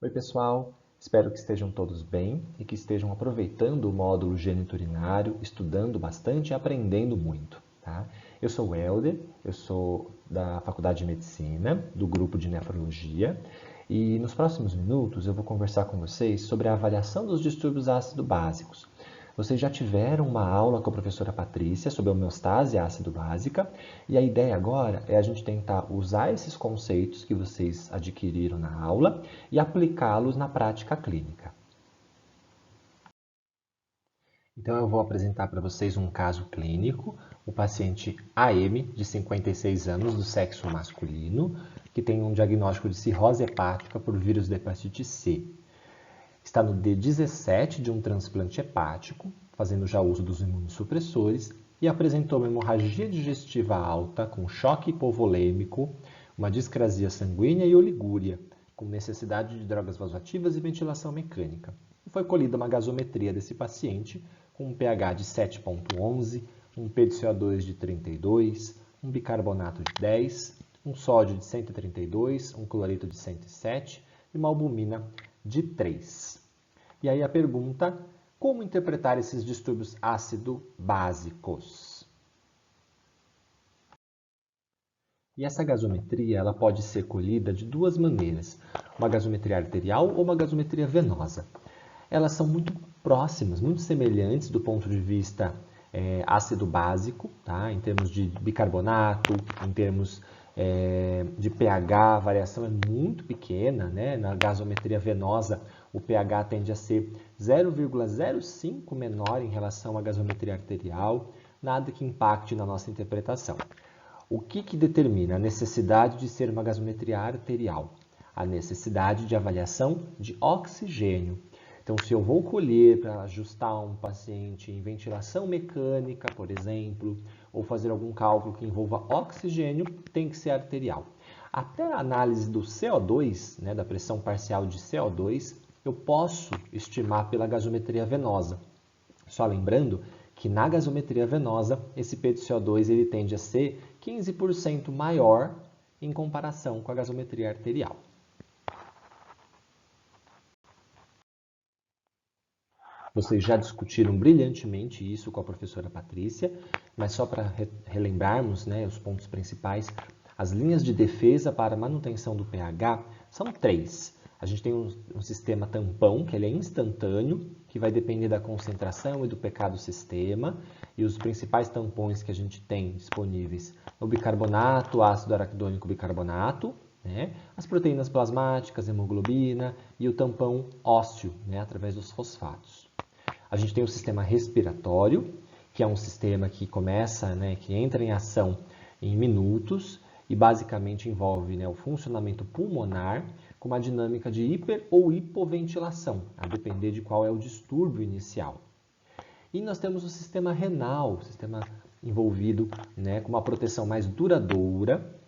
Oi, pessoal! Espero que estejam todos bem e que estejam aproveitando o módulo geniturinário, estudando bastante e aprendendo muito, tá? Eu sou o Helder, eu sou da Faculdade de Medicina, do grupo de Nefrologia, e nos próximos minutos eu vou conversar com vocês sobre a avaliação dos distúrbios ácido básicos. Vocês já tiveram uma aula com a professora Patrícia sobre a homeostase ácido-básica e a ideia agora é a gente tentar usar esses conceitos que vocês adquiriram na aula e aplicá-los na prática clínica. Então eu vou apresentar para vocês um caso clínico, o paciente AM, de 56 anos, do sexo masculino, que tem um diagnóstico de cirrose hepática por vírus da hepatite C. Está no D17 de um transplante hepático, fazendo já uso dos imunossupressores, e apresentou uma hemorragia digestiva alta com choque hipovolêmico, uma discrasia sanguínea e oligúria, com necessidade de drogas vasoativas e ventilação mecânica. E foi colhida uma gasometria desse paciente com um pH de 7,11, um PdCO2 de 32, um bicarbonato de 10, um sódio de 132, um cloreto de 107 e uma albumina de 3. E aí a pergunta, como interpretar esses distúrbios ácido-básicos? E essa gasometria ela pode ser colhida de duas maneiras, uma gasometria arterial ou uma gasometria venosa. Elas são muito próximas, muito semelhantes do ponto de vista ácido-básico, tá? Em termos de bicarbonato, em termos de pH, a variação é muito pequena, né? Na gasometria venosa, o pH tende a ser 0,05 menor em relação à gasometria arterial, nada que impacte na nossa interpretação. O que determina a necessidade de ser uma gasometria arterial? A necessidade de avaliação de oxigênio. Então, se eu vou colher para ajustar um paciente em ventilação mecânica, por exemplo, ou fazer algum cálculo que envolva oxigênio, tem que ser arterial. Até a análise do CO2, né, da pressão parcial de CO2, eu posso estimar pela gasometria venosa. Só lembrando que na gasometria venosa, esse PdCO2 ele tende a ser 15% maior em comparação com a gasometria arterial. Vocês já discutiram brilhantemente isso com a professora Patrícia, mas só para relembrarmos, né, os pontos principais, as linhas de defesa para a manutenção do pH são 3. A gente tem um sistema tampão, que ele é instantâneo, que vai depender da concentração e do pK do sistema, e os principais tampões que a gente tem disponíveis é o bicarbonato, ácido araquidônico bicarbonato, né, as proteínas plasmáticas, hemoglobina e o tampão ósseo, né, através dos fosfatos. A gente tem o sistema respiratório, que é um sistema que começa, né, que entra em ação em minutos e basicamente envolve, né, o funcionamento pulmonar com uma dinâmica de hiper ou hipoventilação, a depender de qual é o distúrbio inicial. E nós temos o sistema renal, o sistema envolvido, né, com uma proteção mais duradoura,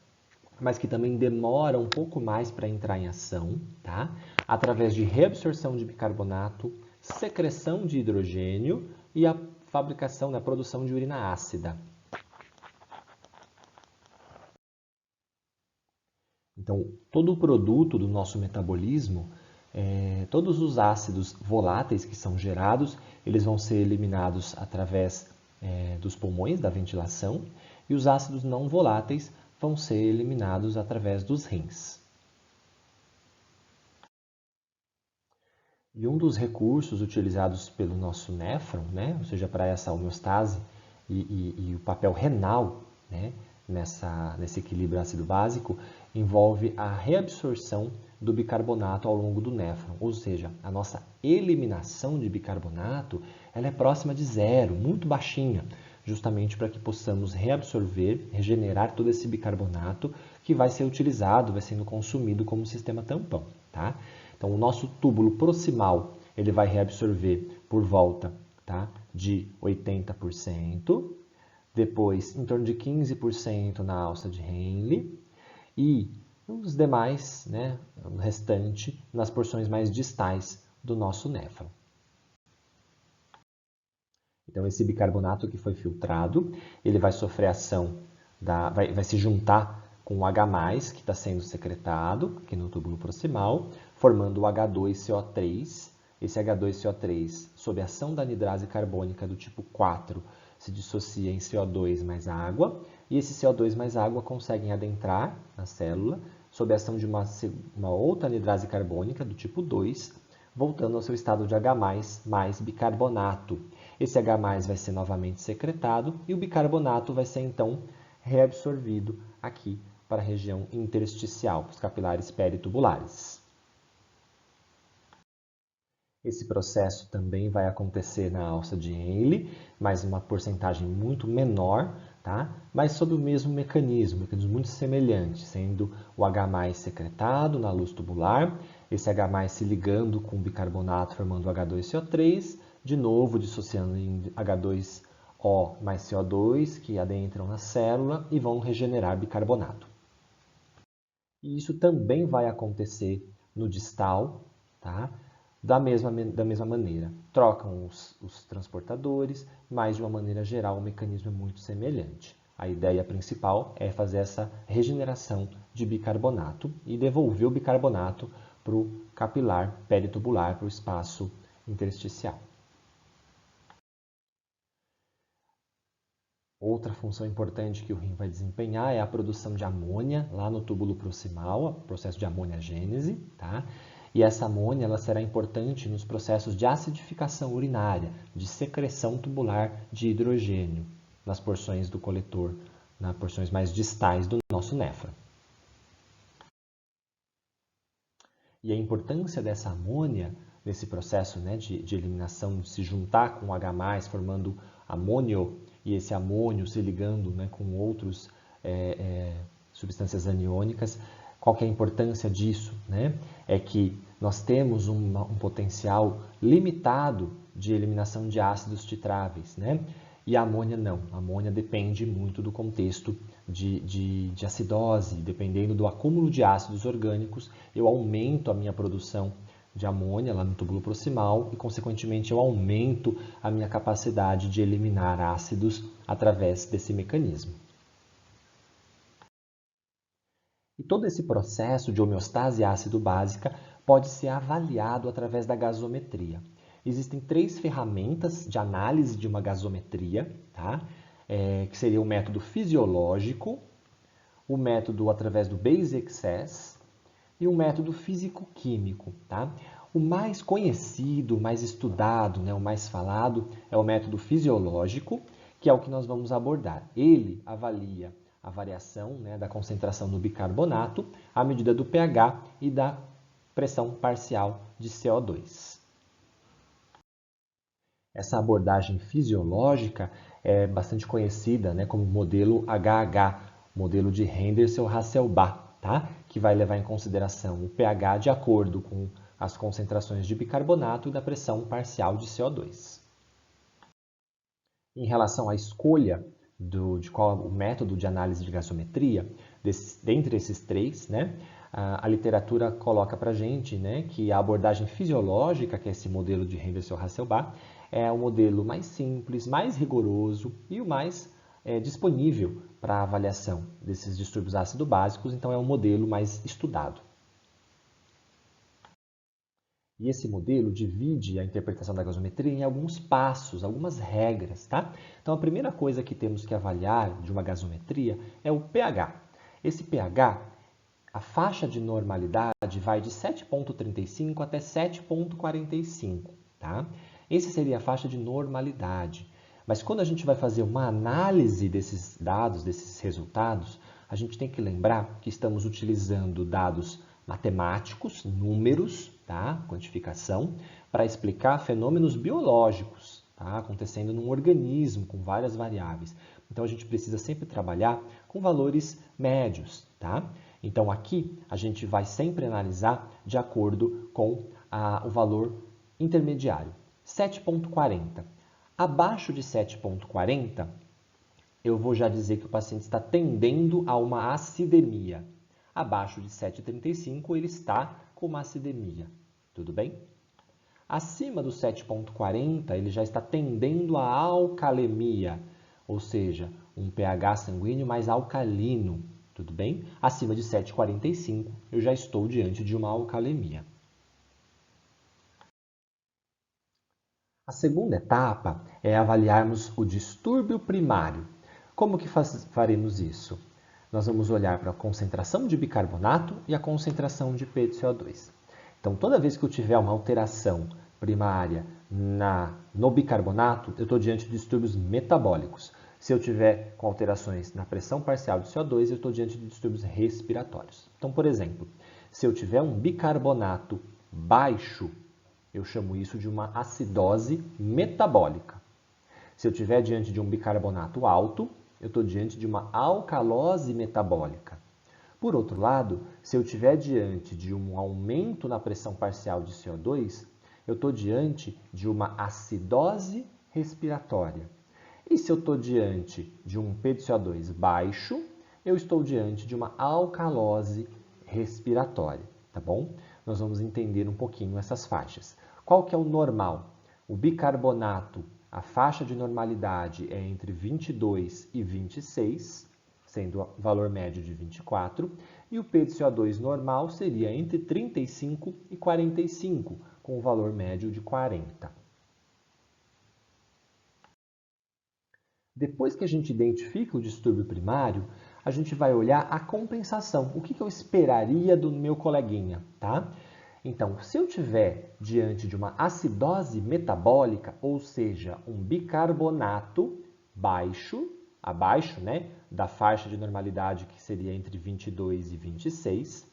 mas que também demora um pouco mais para entrar em ação, tá? Através de reabsorção de bicarbonato, secreção de hidrogênio e a fabricação, a produção de urina ácida. Então, todo o produto do nosso metabolismo, todos os ácidos voláteis que são gerados, eles vão ser eliminados através dos pulmões, da ventilação, e os ácidos não voláteis vão ser eliminados através dos rins. E um dos recursos utilizados pelo nosso néfron, né, ou seja, para essa homeostase e o papel renal, né, nesse equilíbrio ácido-básico, envolve a reabsorção do bicarbonato ao longo do néfron, ou seja, a nossa eliminação de bicarbonato ela é próxima de zero, muito baixinha, justamente para que possamos reabsorver, regenerar todo esse bicarbonato que vai ser utilizado, vai sendo consumido como sistema tampão, tá? Então, o nosso túbulo proximal ele vai reabsorver por volta, tá, de 80%, depois em torno de 15% na alça de Henle e os demais, né, o restante, nas porções mais distais do nosso néfron. Então, esse bicarbonato que foi filtrado, ele vai sofrer ação, vai se juntar com o H+, que está sendo secretado aqui no túbulo proximal, formando o H2CO3. Esse H2CO3, sob a ação da anidrase carbônica do tipo 4, se dissocia em CO2 mais água, e esse CO2 mais água conseguem adentrar na célula, sob a ação de uma outra anidrase carbônica do tipo 2, voltando ao seu estado de H+, mais bicarbonato. Esse H+, vai ser novamente secretado e o bicarbonato vai ser, então, reabsorvido aqui para a região intersticial, os capilares peritubulares. Esse processo também vai acontecer na alça de Henle, mas uma porcentagem muito menor, tá? Mas sob o mesmo mecanismo muito semelhante, sendo o H+ secretado na luz tubular, esse H+ se ligando com o bicarbonato formando o H2CO3, de novo dissociando em H2O mais CO2, que adentram na célula e vão regenerar bicarbonato. E isso também vai acontecer no distal, tá? Da mesma maneira. Trocam os transportadores, mas de uma maneira geral o mecanismo é muito semelhante. A ideia principal é fazer essa regeneração de bicarbonato e devolver o bicarbonato para o capilar peritubular, para o espaço intersticial. Outra função importante que o rim vai desempenhar é a produção de amônia lá no túbulo proximal, o processo de amoniagênese, tá? E essa amônia ela será importante nos processos de acidificação urinária, de secreção tubular de hidrogênio, nas porções do coletor, nas porções mais distais do nosso néfron. E a importância dessa amônia nesse processo, né, de eliminação, de se juntar com o H+, formando amônio, e esse amônio se ligando, né, com outras substâncias aniônicas. Qual que é a importância disso, né? É que nós temos um potencial limitado de eliminação de ácidos titráveis, né? E a amônia não. A amônia depende muito do contexto de acidose. Dependendo do acúmulo de ácidos orgânicos, eu aumento a minha produção de amônia lá no túbulo proximal e, consequentemente, eu aumento a minha capacidade de eliminar ácidos através desse mecanismo. E todo esse processo de homeostase ácido-básica pode ser avaliado através da gasometria. Existem 3 ferramentas de análise de uma gasometria, tá? Que seria o método fisiológico, o método através do Base Excess e o método físico-químico. Tá? O mais conhecido, o mais estudado, né, o mais falado é o método fisiológico, que é o que nós vamos abordar. Ele avalia a variação, né, da concentração do bicarbonato, a medida do pH e da pressão parcial de CO2. Essa abordagem fisiológica é bastante conhecida, né, como modelo HH, modelo de Henderson-Hasselbalch, tá? Que vai levar em consideração o pH de acordo com as concentrações de bicarbonato e da pressão parcial de CO2. Em relação à escolha de qual o método de análise de gasometria, dentre esses 3, né, a literatura coloca para a gente, né, que a abordagem fisiológica, que é esse modelo de Henderson-Hasselbalch, é o modelo mais simples, mais rigoroso e o mais disponível para a avaliação desses distúrbios ácido-básicos, então é o modelo mais estudado. E esse modelo divide a interpretação da gasometria em alguns passos, algumas regras, tá? Então, a primeira coisa que temos que avaliar de uma gasometria é o pH. Esse pH, a faixa de normalidade vai de 7,35 até 7,45, tá? Essa seria a faixa de normalidade. Mas quando a gente vai fazer uma análise desses dados, desses resultados, a gente tem que lembrar que estamos utilizando dados matemáticos, números, tá? Quantificação, para explicar fenômenos biológicos, tá? Acontecendo num organismo com várias variáveis. Então, a gente precisa sempre trabalhar com valores médios, tá? Então, aqui, a gente vai sempre analisar de acordo com o valor intermediário. 7,40. Abaixo de 7,40, eu vou já dizer que o paciente está tendendo a uma acidemia. Abaixo de 7,35, ele está com uma acidemia. Tudo bem? Acima do 7,40, ele já está tendendo a alcalemia, ou seja, um pH sanguíneo mais alcalino. tudo bem? Acima de 7,45 eu já estou diante de uma alcalemia. A segunda etapa é avaliarmos o distúrbio primário. Como que faremos isso? Nós vamos olhar para a concentração de bicarbonato e a concentração de PCO2. Então, toda vez que eu tiver uma alteração primária no bicarbonato, eu estou diante de distúrbios metabólicos. Se eu tiver com alterações na pressão parcial de CO2, eu estou diante de distúrbios respiratórios. Então, por exemplo, se eu tiver um bicarbonato baixo, eu chamo isso de uma acidose metabólica. Se eu estiver diante de um bicarbonato alto, eu estou diante de uma alcalose metabólica. Por outro lado, se eu estiver diante de um aumento na pressão parcial de CO2, eu estou diante de uma acidose respiratória. E se eu estou diante de um PCO2 baixo, eu estou diante de uma alcalose respiratória, tá bom? Nós vamos entender um pouquinho essas faixas. Qual que é o normal? O bicarbonato, a faixa de normalidade é entre 22 e 26, sendo o valor médio de 24, e o PCO2 normal seria entre 35 e 45, com o valor médio de 40. Depois que a gente identifica o distúrbio primário, a gente vai olhar a compensação. O que eu esperaria do meu coleguinha, tá? Então, se eu tiver diante de uma acidose metabólica, ou seja, um bicarbonato baixo, abaixo, né, da faixa de normalidade que seria entre 22 e 26,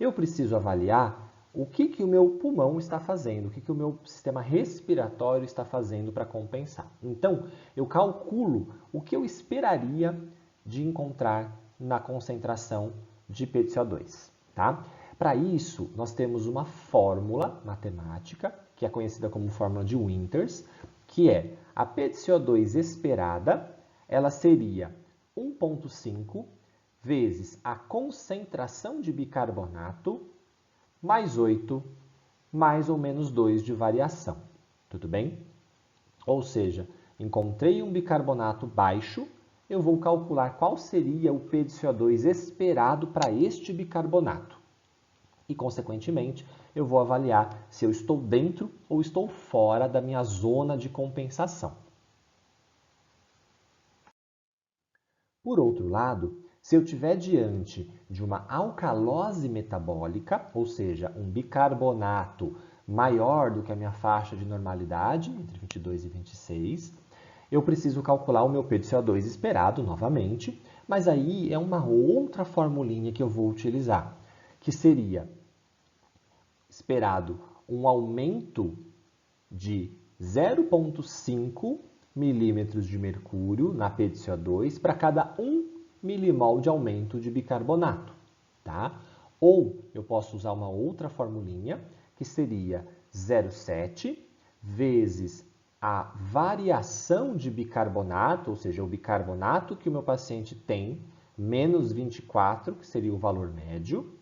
eu preciso avaliar o que o meu pulmão está fazendo, o que o meu sistema respiratório está fazendo para compensar. Então, eu calculo o que eu esperaria de encontrar na concentração de PCO2, tá? Para isso, nós temos uma fórmula matemática, que é conhecida como fórmula de Winters, que é a PCO2 esperada, ela seria 1,5 vezes a concentração de bicarbonato mais 8, mais ou menos 2 de variação. Tudo bem? Ou seja, encontrei um bicarbonato baixo, eu vou calcular qual seria o PCO2 esperado para este bicarbonato. E, consequentemente, eu vou avaliar se eu estou dentro ou estou fora da minha zona de compensação. Por outro lado, se eu estiver diante de uma alcalose metabólica, ou seja, um bicarbonato maior do que a minha faixa de normalidade, entre 22 e 26, eu preciso calcular o meu PCO2 esperado novamente, mas aí é uma outra formulinha que eu vou utilizar, que seria esperado um aumento de 0,5 milímetros de mercúrio na PCO2 para cada 1 milimol de aumento de bicarbonato, tá? Ou eu posso usar uma outra formulinha, que seria 0,7 vezes a variação de bicarbonato, ou seja, o bicarbonato que o meu paciente tem, menos 24, que seria o valor médio,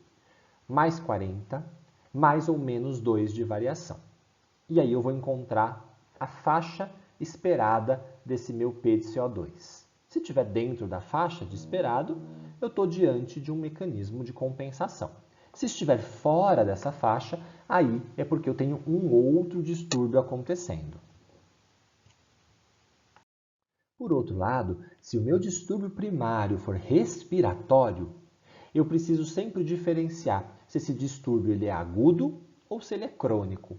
mais 40, mais ou menos 2 de variação. E aí eu vou encontrar a faixa esperada desse meu PCO2. Se estiver dentro da faixa de esperado, eu estou diante de um mecanismo de compensação. Se estiver fora dessa faixa, aí é porque eu tenho um outro distúrbio acontecendo. Por outro lado, se o meu distúrbio primário for respiratório, eu preciso sempre diferenciar se esse distúrbio ele é agudo ou se ele é crônico.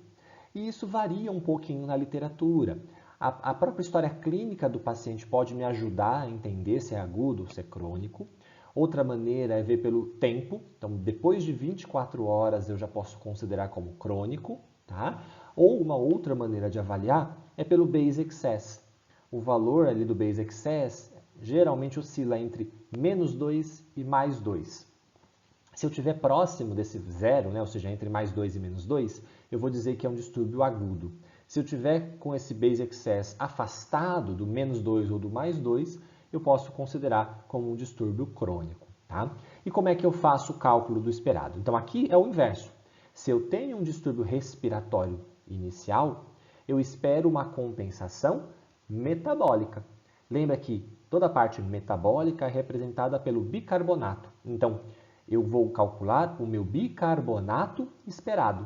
E isso varia um pouquinho na literatura. A própria história clínica do paciente pode me ajudar a entender se é agudo ou se é crônico. Outra maneira é ver pelo tempo. Então, depois de 24 horas eu já posso considerar como crônico, tá? Ou uma outra maneira de avaliar é pelo base excess. O valor ali do base excess geralmente oscila entre menos 2 e mais 2. Se eu estiver próximo desse zero, né, ou seja, entre mais 2 e menos 2, eu vou dizer que é um distúrbio agudo. Se eu estiver com esse base excess afastado do menos 2 ou do mais 2, eu posso considerar como um distúrbio crônico. Tá? E como é que eu faço o cálculo do esperado? Então, aqui é o inverso. Se eu tenho um distúrbio respiratório inicial, eu espero uma compensação metabólica. Lembra que Toda a parte metabólica é representada pelo bicarbonato. Então, eu vou calcular o meu bicarbonato esperado.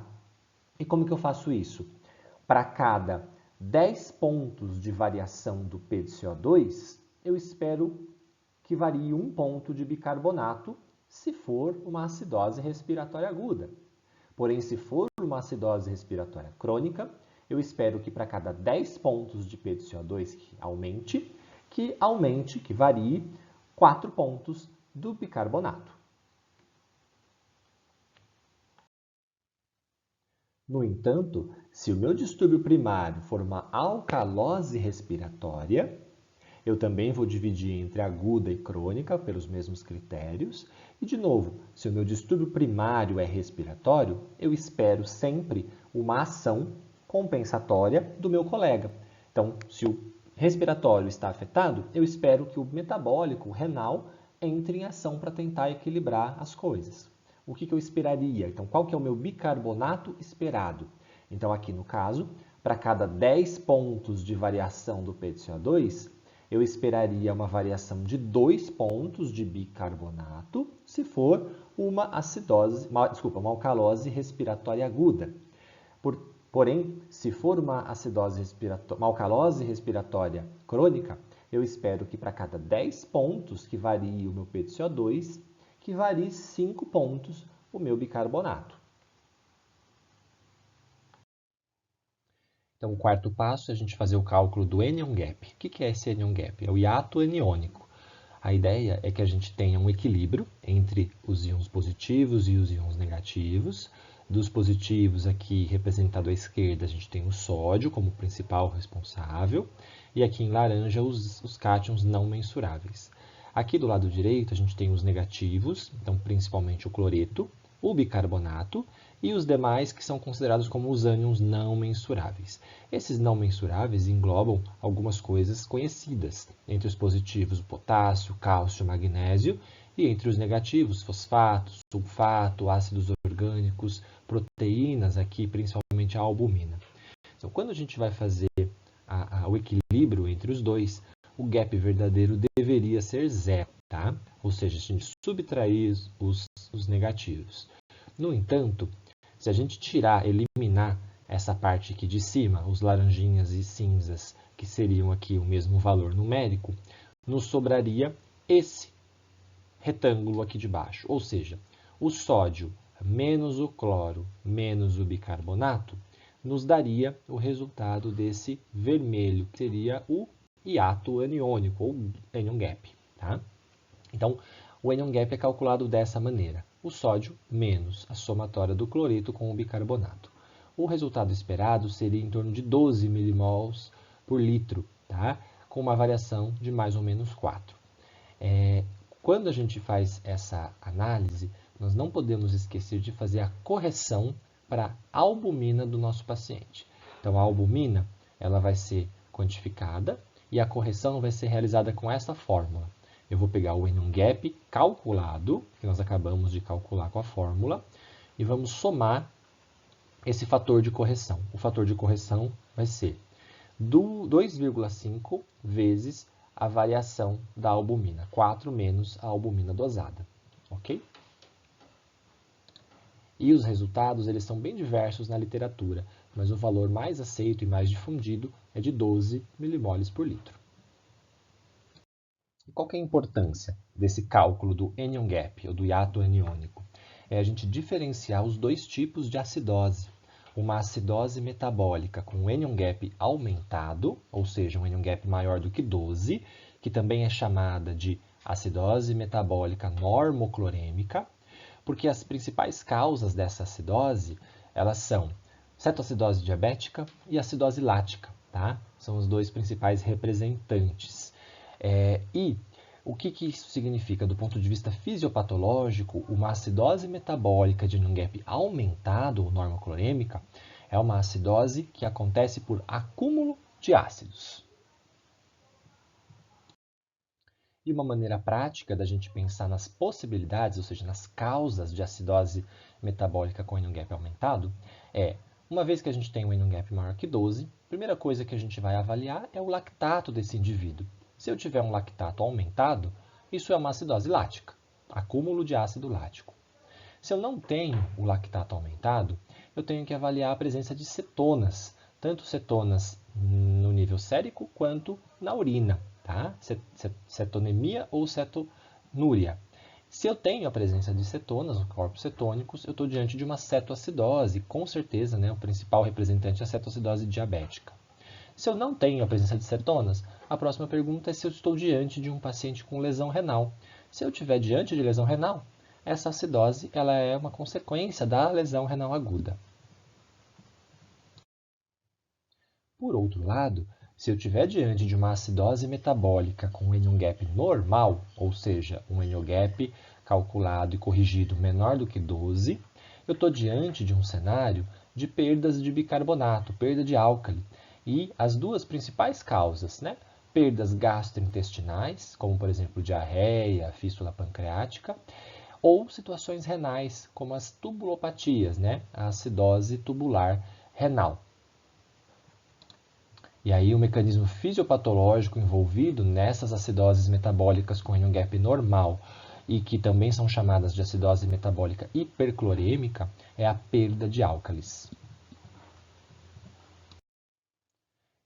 E como que eu faço isso? Para cada 10 pontos de variação do P de CO2, eu espero que varie 1 ponto de bicarbonato se for uma acidose respiratória aguda. Porém, se for uma acidose respiratória crônica, eu espero que para cada 10 pontos de P de CO2 que varie 4 pontos do bicarbonato. No entanto, se o meu distúrbio primário for uma alcalose respiratória, eu também vou dividir entre aguda e crônica pelos mesmos critérios. E, de novo, se o meu distúrbio primário é respiratório, eu espero sempre uma ação compensatória do meu colega. Então, se o respiratório está afetado, eu espero que o metabólico, o renal, entre em ação para tentar equilibrar as coisas. O que eu esperaria? Então, qual que é o meu bicarbonato esperado? Então, aqui no caso, para cada 10 pontos de variação do P de CO2, eu esperaria uma variação de 2 pontos de bicarbonato se for uma alcalose respiratória aguda. Porém, se for uma alcalose respiratória crônica, eu espero que para cada 10 pontos que varie o meu P de CO2, que varie 5 pontos o meu bicarbonato. Então, o quarto passo é a gente fazer o cálculo do anion gap. O que é esse anion gap? É o hiato aniônico. A ideia é que a gente tenha um equilíbrio entre os íons positivos e os íons negativos. Dos positivos, aqui representado à esquerda, a gente tem o sódio como principal responsável. E aqui em laranja, os cátions não mensuráveis. Aqui do lado direito, a gente tem os negativos, então principalmente o cloreto, o bicarbonato e os demais que são considerados como os ânions não mensuráveis. Esses não mensuráveis englobam algumas coisas conhecidas. Entre os positivos, o potássio, cálcio, magnésio, e entre os negativos, fosfato, sulfato, ácidos orgânicos, proteínas, aqui principalmente a albumina. Então, quando a gente vai fazer o equilíbrio entre os dois, o gap verdadeiro deveria ser zero, tá? Ou seja, a gente subtrair os negativos. No entanto, se a gente eliminar essa parte aqui de cima, os laranjinhas e cinzas, que seriam aqui o mesmo valor numérico, nos sobraria esse retângulo aqui de baixo. Ou seja, o sódio menos o cloro menos o bicarbonato nos daria o resultado desse vermelho, que seria o hiato aniônico, ou anion gap. Tá? Então, o anion gap é calculado dessa maneira. O sódio menos a somatória do cloreto com o bicarbonato. O resultado esperado seria em torno de 12 milimols por litro, tá? Com uma variação de mais ou menos 4. Quando a gente faz essa análise, nós não podemos esquecer de fazer a correção para a albumina do nosso paciente. Então, a albumina ela vai ser quantificada e a correção vai ser realizada com essa fórmula. Eu vou pegar o anion gap calculado, que nós acabamos de calcular com a fórmula, e vamos somar esse fator de correção. O fator de correção vai ser 2,5 vezes a variação da albumina, 4 menos a albumina dosada. Ok? E os resultados eles são bem diversos na literatura, mas o valor mais aceito e mais difundido é de 12 milimoles por litro. Qual que é a importância desse cálculo do anion gap, ou do hiato aniônico? É a gente diferenciar os dois tipos de acidose. Uma acidose metabólica com anion gap aumentado, ou seja, um anion gap maior do que 12, que também é chamada de acidose metabólica normoclorêmica, porque as principais causas dessa acidose, elas são cetoacidose diabética e acidose lática, tá? São os dois principais representantes. E o que isso significa? Do ponto de vista fisiopatológico, uma acidose metabólica de anion gap aumentado, ou normoclorêmica, é uma acidose que acontece por acúmulo de ácidos. E uma maneira prática da gente pensar nas possibilidades, ou seja, nas causas de acidose metabólica com anion gap aumentado, uma vez que a gente tem um anion gap maior que 12, a primeira coisa que a gente vai avaliar é o lactato desse indivíduo. Se eu tiver um lactato aumentado, isso é uma acidose lática, acúmulo de ácido lático. Se eu não tenho o lactato aumentado, eu tenho que avaliar a presença de cetonas, tanto cetonas no nível sérico quanto na urina, tá? Cetonemia ou cetonúria. Se eu tenho a presença de cetonas, os corpos cetônicos, eu estou diante de uma cetoacidose, com certeza, né, o principal representante é a cetoacidose diabética. Se eu não tenho a presença de cetonas, a próxima pergunta é se eu estou diante de um paciente com lesão renal. Se eu estiver diante de lesão renal, essa acidose ela é uma consequência da lesão renal aguda. Por outro lado, se eu estiver diante de uma acidose metabólica com um NO-GAP normal, ou seja, um NO-GAP calculado e corrigido menor do que 12, eu estou diante de um cenário de perdas de bicarbonato, perda de álcali. E as duas principais causas, né? Perdas gastrointestinais, como por exemplo diarreia, fístula pancreática, ou situações renais, como as tubulopatias, né? A acidose tubular renal. E aí o mecanismo fisiopatológico envolvido nessas acidoses metabólicas com NO-GAP normal e que também são chamadas de acidose metabólica hiperclorêmica é a perda de álcalis.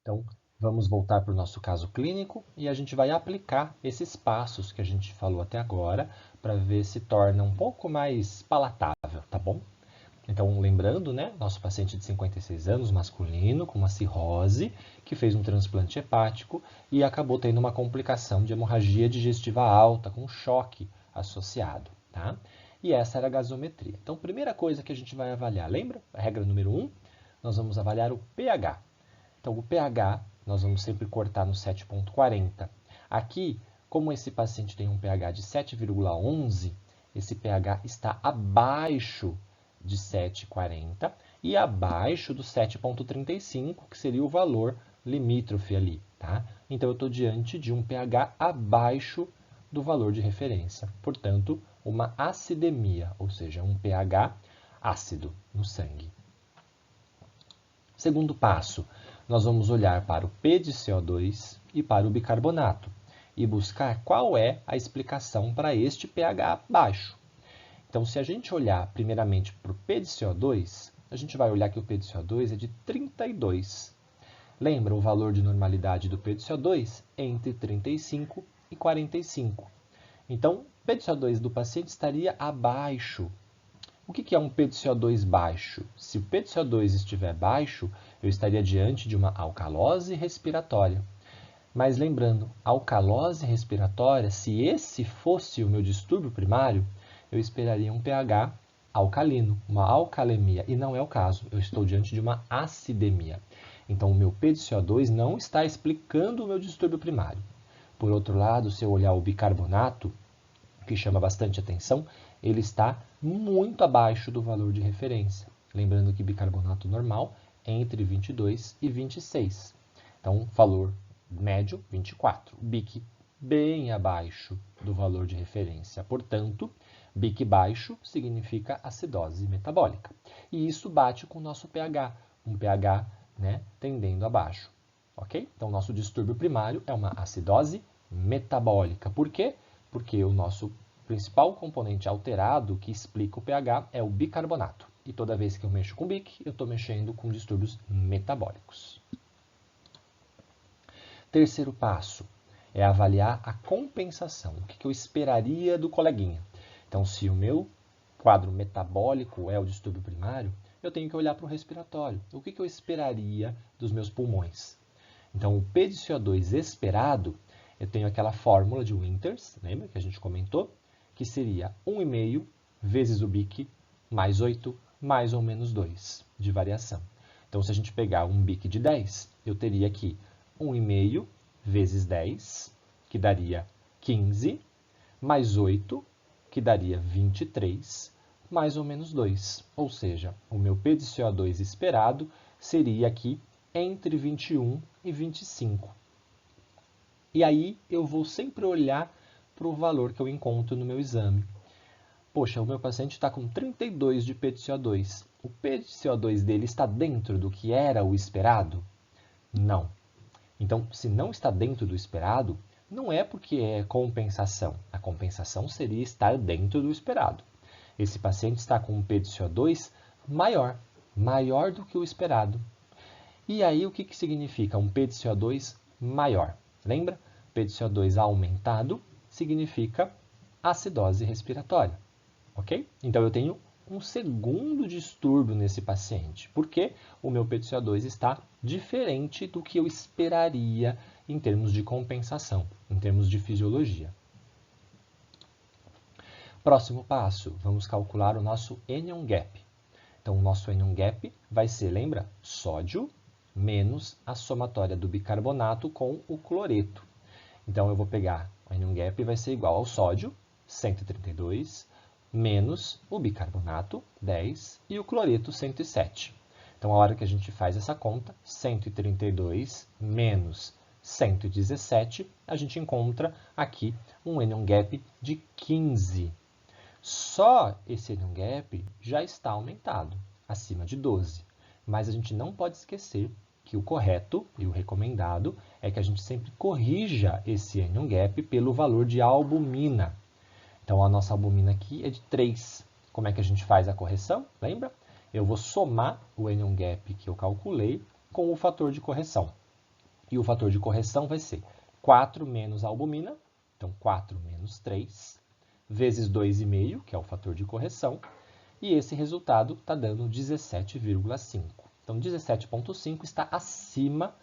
Então, vamos voltar para o nosso caso clínico e a gente vai aplicar esses passos que a gente falou até agora para ver se torna um pouco mais palatável, tá bom? Então, lembrando, né, nosso paciente de 56 anos, masculino, com uma cirrose, que fez um transplante hepático e acabou tendo uma complicação de hemorragia digestiva alta, com choque associado, tá? E essa era a gasometria. Então, primeira coisa que a gente vai avaliar, lembra? A regra número 1, nós vamos avaliar o pH. Então, o pH, nós vamos sempre cortar no 7,40. Aqui, como esse paciente tem um pH de 7,11, esse pH está abaixo de 7,40 e abaixo do 7,35, que seria o valor limítrofe ali, tá? Então, eu estou diante de um pH abaixo do valor de referência. Portanto, uma acidemia, ou seja, um pH ácido no sangue. Segundo passo, nós vamos olhar para o P de CO2 e para o bicarbonato e buscar qual é a explicação para este pH baixo. Então, se a gente olhar primeiramente para o P de CO2, a gente vai olhar que o P de CO2 é de 32. Lembra o valor de normalidade do P de CO2? Entre 35 e 45. Então, o P de CO2 do paciente estaria abaixo. O que é um P de CO2 baixo? Se o P de CO2 estiver baixo, eu estaria diante de uma alcalose respiratória. Mas lembrando, alcalose respiratória, se esse fosse o meu distúrbio primário, eu esperaria um pH alcalino, uma alcalemia, e não é o caso, eu estou diante de uma acidemia. Então, o meu P de CO2 não está explicando o meu distúrbio primário. Por outro lado, se eu olhar o bicarbonato, que chama bastante atenção, ele está muito abaixo do valor de referência. Lembrando que bicarbonato normal é entre 22 e 26. Então, valor médio, 24. BIC bem abaixo do valor de referência. Portanto, BIC baixo significa acidose metabólica. E isso bate com o nosso pH, um pH, né, tendendo a baixo. Ok? Então, nosso distúrbio primário é uma acidose metabólica. Por quê? Porque o nosso principal componente alterado que explica o pH é o bicarbonato. E toda vez que eu mexo com BIC, eu estou mexendo com distúrbios metabólicos. Terceiro passo é avaliar a compensação. O que eu esperaria do coleguinha? Então, se o meu quadro metabólico é o distúrbio primário, eu tenho que olhar para o respiratório. O que eu esperaria dos meus pulmões? Então, o P de CO2 esperado, eu tenho aquela fórmula de Winters, lembra que a gente comentou? Que seria 1,5 vezes o BIC mais 8 mais ou menos 2 de variação. Então, se a gente pegar um BIC de 10, eu teria aqui 1,5 vezes 10, que daria 15, mais 8, que daria 23, mais ou menos 2. Ou seja, o meu P de CO2 esperado seria aqui entre 21 e 25. E aí eu vou sempre olhar para o valor que eu encontro no meu exame. Poxa, o meu paciente está com 32 de P de CO2. O P de CO2 dele está dentro do que era o esperado? Não. Então, se não está dentro do esperado, Não é porque é compensação. A compensação seria estar dentro do esperado. Esse paciente está com um P de CO2 maior do que o esperado. E aí o que significa um P de CO2 maior? Lembra? P de CO2 aumentado significa acidose respiratória, ok? Então eu tenho um segundo distúrbio nesse paciente, porque o meu P de CO2 está diferente do que eu esperaria em termos de compensação, em termos de fisiologia. Próximo passo, vamos calcular o nosso anion gap. Então o nosso anion gap vai ser, lembra? Sódio menos a somatória do bicarbonato com o cloreto. Então eu vou pegar o anion gap vai ser igual ao sódio, 132, menos o bicarbonato, 10, e o cloreto, 107. Então, a hora que a gente faz essa conta, 132 menos 117, a gente encontra aqui um anion gap de 15. Só esse anion gap já está aumentado, acima de 12. Mas a gente não pode esquecer que o correto e o recomendado é que a gente sempre corrija esse anion gap pelo valor de albumina. Então, a nossa albumina aqui é de 3. Como é que a gente faz a correção? Lembra? Eu vou somar o anion gap que eu calculei com o fator de correção. E o fator de correção vai ser 4 menos a albumina, então 4 menos 3, vezes 2,5, que é o fator de correção, e esse resultado está dando 17,5. Então, 17,5 está acima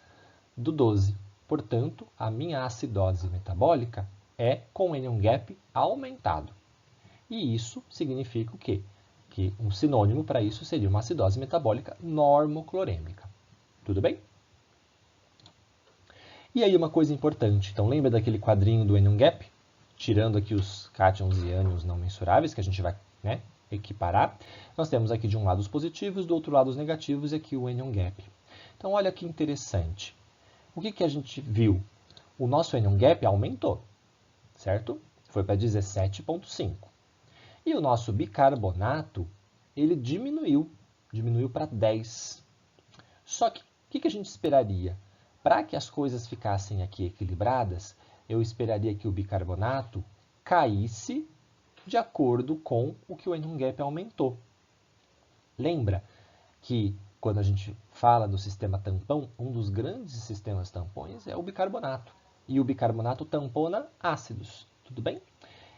do 12. Portanto, a minha acidose metabólica é com anion gap aumentado. E isso significa o quê? Que um sinônimo para isso seria uma acidose metabólica normoclorêmica. Tudo bem? E aí uma coisa importante. Então, lembra daquele quadrinho do anion gap? Tirando aqui os cátions e ânions não mensuráveis, que a gente vai equiparar. Nós temos aqui de um lado os positivos, do outro lado os negativos, e aqui o anion gap. Então, olha que interessante. O que a gente viu? O nosso anion gap aumentou, certo? Foi para 17,5. E o nosso bicarbonato, ele diminuiu para 10. Só que, o que a gente esperaria? Para que as coisas ficassem aqui equilibradas, eu esperaria que o bicarbonato caísse de acordo com o que o anion gap aumentou. Lembra que quando a gente fala do sistema tampão, um dos grandes sistemas tampões é o bicarbonato. E o bicarbonato tampona ácidos, tudo bem?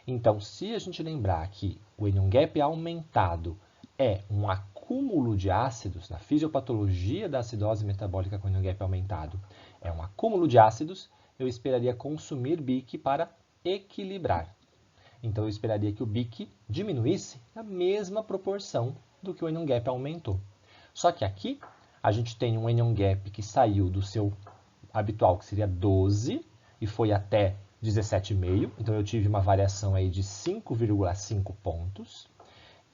Então, se a gente lembrar que o anion gap aumentado é um acúmulo de ácidos, na fisiopatologia da acidose metabólica com anion gap aumentado, é um acúmulo de ácidos, eu esperaria consumir BIC para equilibrar. Então, eu esperaria que o BIC diminuísse na mesma proporção do que o anion gap aumentou. Só que aqui, a gente tem um anion gap que saiu do seu habitual, que seria 12, e foi até 17,5. Então, eu tive uma variação aí de 5,5 pontos.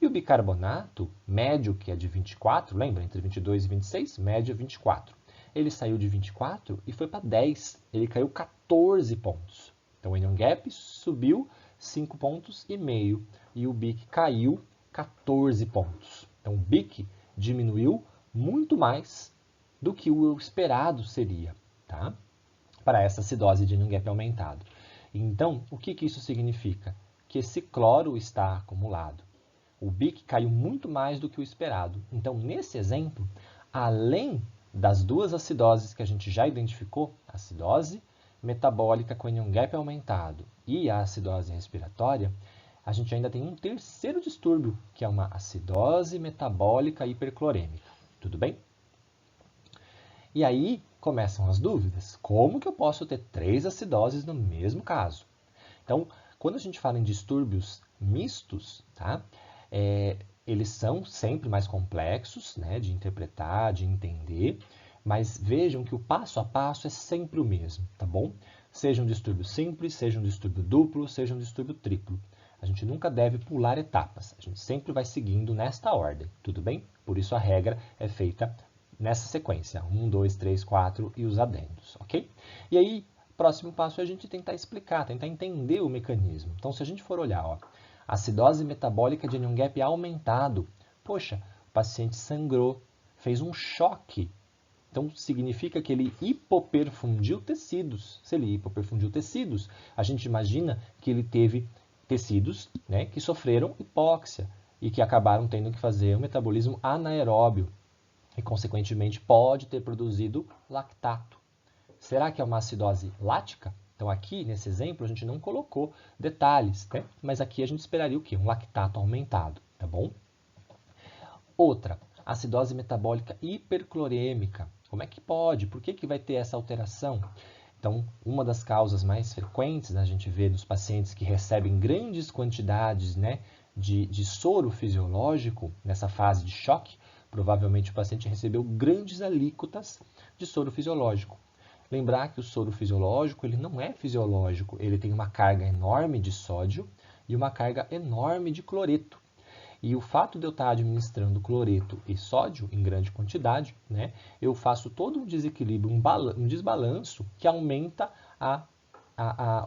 E o bicarbonato médio, que é de 24, lembra? Entre 22 e 26, média 24. Ele saiu de 24 e foi para 10. Ele caiu 14 pontos. Então, o anion gap subiu 5 pontos e meio. E o BIC caiu 14 pontos. Então, o BIC diminuiu muito mais do que o esperado seria, tá? Para essa acidose de anion gap aumentado. Então, o que isso significa? Que esse cloro está acumulado. O BIC caiu muito mais do que o esperado. Então, nesse exemplo, além das duas acidoses que a gente já identificou, a acidose metabólica com anion gap aumentado e a acidose respiratória, a gente ainda tem um terceiro distúrbio, que é uma acidose metabólica hiperclorêmica. Tudo bem? E aí começam as dúvidas. Como que eu posso ter 3 acidoses no mesmo caso? Então, quando a gente fala em distúrbios mistos, tá? Eles são sempre mais complexos, né, de interpretar, de entender, mas vejam que o passo a passo é sempre o mesmo, tá bom? Seja um distúrbio simples, seja um distúrbio duplo, seja um distúrbio triplo. A gente nunca deve pular etapas, a gente sempre vai seguindo nesta ordem, tudo bem? Por isso a regra é feita nessa sequência, 1, 2, 3, 4 e os adendos, ok? E aí, próximo passo é a gente tentar explicar, tentar entender o mecanismo. Então, se a gente for olhar, ó, acidose metabólica de anion gap aumentado, poxa, o paciente sangrou, fez um choque. Então, significa que ele hipoperfundiu tecidos. Se ele hipoperfundiu tecidos, a gente imagina que ele teve tecidos, né, que sofreram hipóxia e que acabaram tendo que fazer um metabolismo anaeróbio e, consequentemente, pode ter produzido lactato. Será que é uma acidose lática? Então, aqui, nesse exemplo, a gente não colocou detalhes, né? Mas aqui a gente esperaria o quê? Um lactato aumentado, tá bom? Outra, acidose metabólica hiperclorêmica. Como é que pode? Por que que vai ter essa alteração? Então, uma das causas mais frequentes, né, a gente vê nos pacientes que recebem grandes quantidades, né, de soro fisiológico nessa fase de choque, provavelmente o paciente recebeu grandes alíquotas de soro fisiológico. Lembrar que o soro fisiológico ele não é fisiológico, ele tem uma carga enorme de sódio e uma carga enorme de cloreto. E o fato de eu estar administrando cloreto e sódio em grande quantidade, né, eu faço todo um desequilíbrio, um desbalanço que aumenta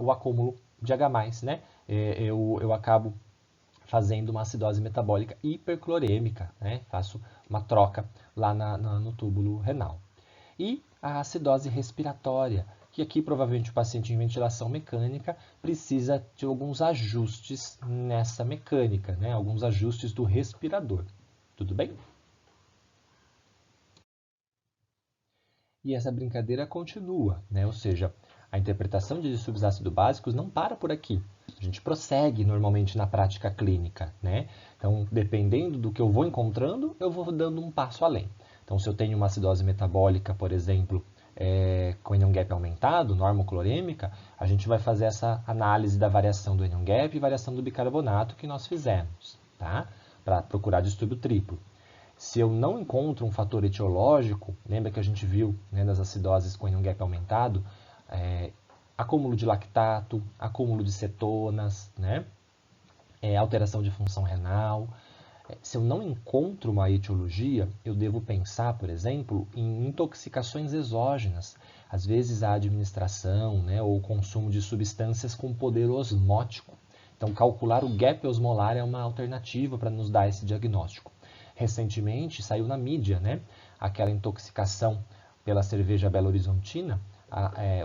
o acúmulo de H+, né? Eu acabo fazendo uma acidose metabólica hiperclorêmica, né? Faço uma troca lá no túbulo renal. E a acidose respiratória, que aqui provavelmente o paciente em ventilação mecânica precisa de alguns ajustes nessa mecânica, né? Alguns ajustes do respirador. Tudo bem? E essa brincadeira continua, né? Ou seja, a interpretação de distúrbios ácido básicos não para por aqui. A gente prossegue normalmente na prática clínica, né? Então, dependendo do que eu vou encontrando, eu vou dando um passo além. Então, se eu tenho uma acidose metabólica, por exemplo, com anion gap aumentado, normoclorêmica, a gente vai fazer essa análise da variação do anion gap e variação do bicarbonato que nós fizemos, tá? Para procurar distúrbio triplo. Se eu não encontro um fator etiológico, lembra que a gente viu, né, nas acidoses com anion gap aumentado, acúmulo de lactato, acúmulo de cetonas, né, alteração de função renal. Se eu não encontro uma etiologia, eu devo pensar, por exemplo, em intoxicações exógenas. Às vezes a administração, né, ou o consumo de substâncias com poder osmótico. Então, calcular o gap osmolar é uma alternativa para nos dar esse diagnóstico. Recentemente saiu na mídia, né, aquela intoxicação pela cerveja Belo Horizontina.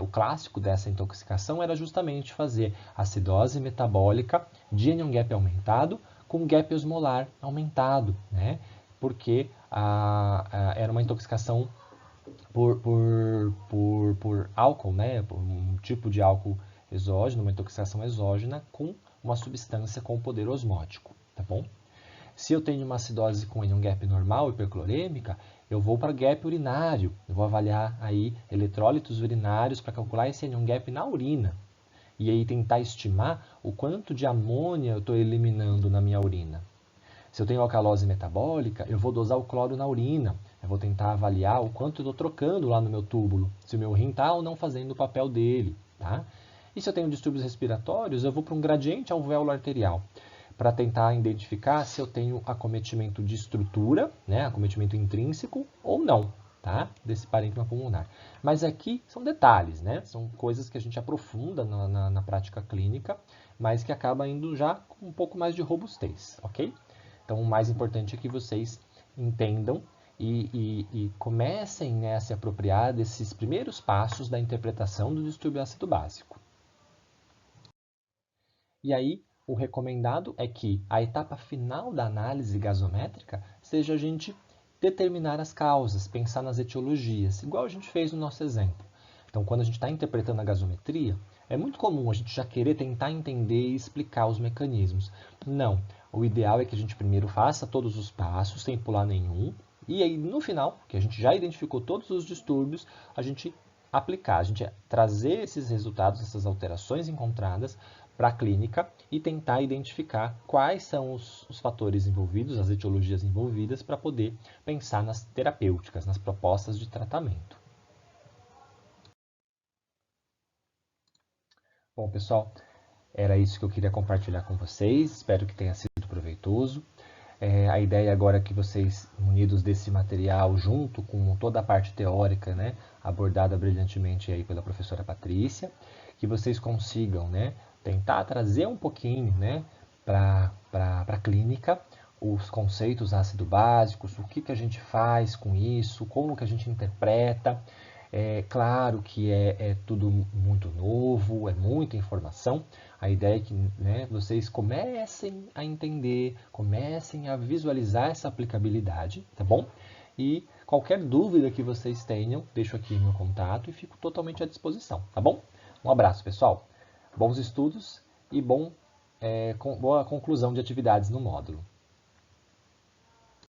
O clássico dessa intoxicação era justamente fazer acidose metabólica de anion gap aumentado com gap osmolar aumentado, né? Porque era uma intoxicação por álcool, né? Por um tipo de álcool exógeno, uma intoxicação exógena com uma substância com poder osmótico, tá bom? Se eu tenho uma acidose com anion gap normal, hiperclorêmica, eu vou para gap urinário. Eu vou avaliar aí eletrólitos urinários para calcular esse anion gap na urina. E aí tentar estimar o quanto de amônia eu estou eliminando na minha urina. Se eu tenho alcalose metabólica, eu vou dosar o cloro na urina. Eu vou tentar avaliar o quanto eu estou trocando lá no meu túbulo, se o meu rim está ou não fazendo o papel dele. Tá? E se eu tenho distúrbios respiratórios, eu vou para um gradiente alvéolo arterial, para tentar identificar se eu tenho acometimento de estrutura, né, acometimento intrínseco ou não, tá, desse parênquima pulmonar. Mas aqui são detalhes, né, são coisas que a gente aprofunda na prática clínica, mas que acaba indo já com um pouco mais de robustez, ok? Então, o mais importante é que vocês entendam e comecem, né, a se apropriar desses primeiros passos da interpretação do distúrbio ácido básico. E aí, o recomendado é que a etapa final da análise gasométrica seja a gente determinar as causas, pensar nas etiologias, igual a gente fez no nosso exemplo. Então, quando a gente está interpretando a gasometria, é muito comum a gente já querer tentar entender e explicar os mecanismos. Não, o ideal é que a gente primeiro faça todos os passos, sem pular nenhum, e aí no final, que a gente já identificou todos os distúrbios, a gente aplicar, a gente trazer esses resultados, essas alterações encontradas para a clínica e tentar identificar quais são os fatores envolvidos, as etiologias envolvidas, para poder pensar nas terapêuticas, nas propostas de tratamento. Bom, pessoal, era isso que eu queria compartilhar com vocês. Espero que tenha sido proveitoso. A ideia agora é que vocês, munidos desse material, junto com toda a parte teórica, né, abordada brilhantemente aí pela professora Patrícia, que vocês consigam, né, tentar trazer um pouquinho, né, para a clínica os conceitos ácido-básicos, o que a gente faz com isso, como que a gente interpreta. É claro que é tudo muito novo, é muita informação. A ideia é que, né, vocês comecem a entender, comecem a visualizar essa aplicabilidade, tá bom? E qualquer dúvida que vocês tenham, deixo aqui meu contato e fico totalmente à disposição, tá bom? Um abraço, pessoal. Bons estudos e boa conclusão de atividades no módulo.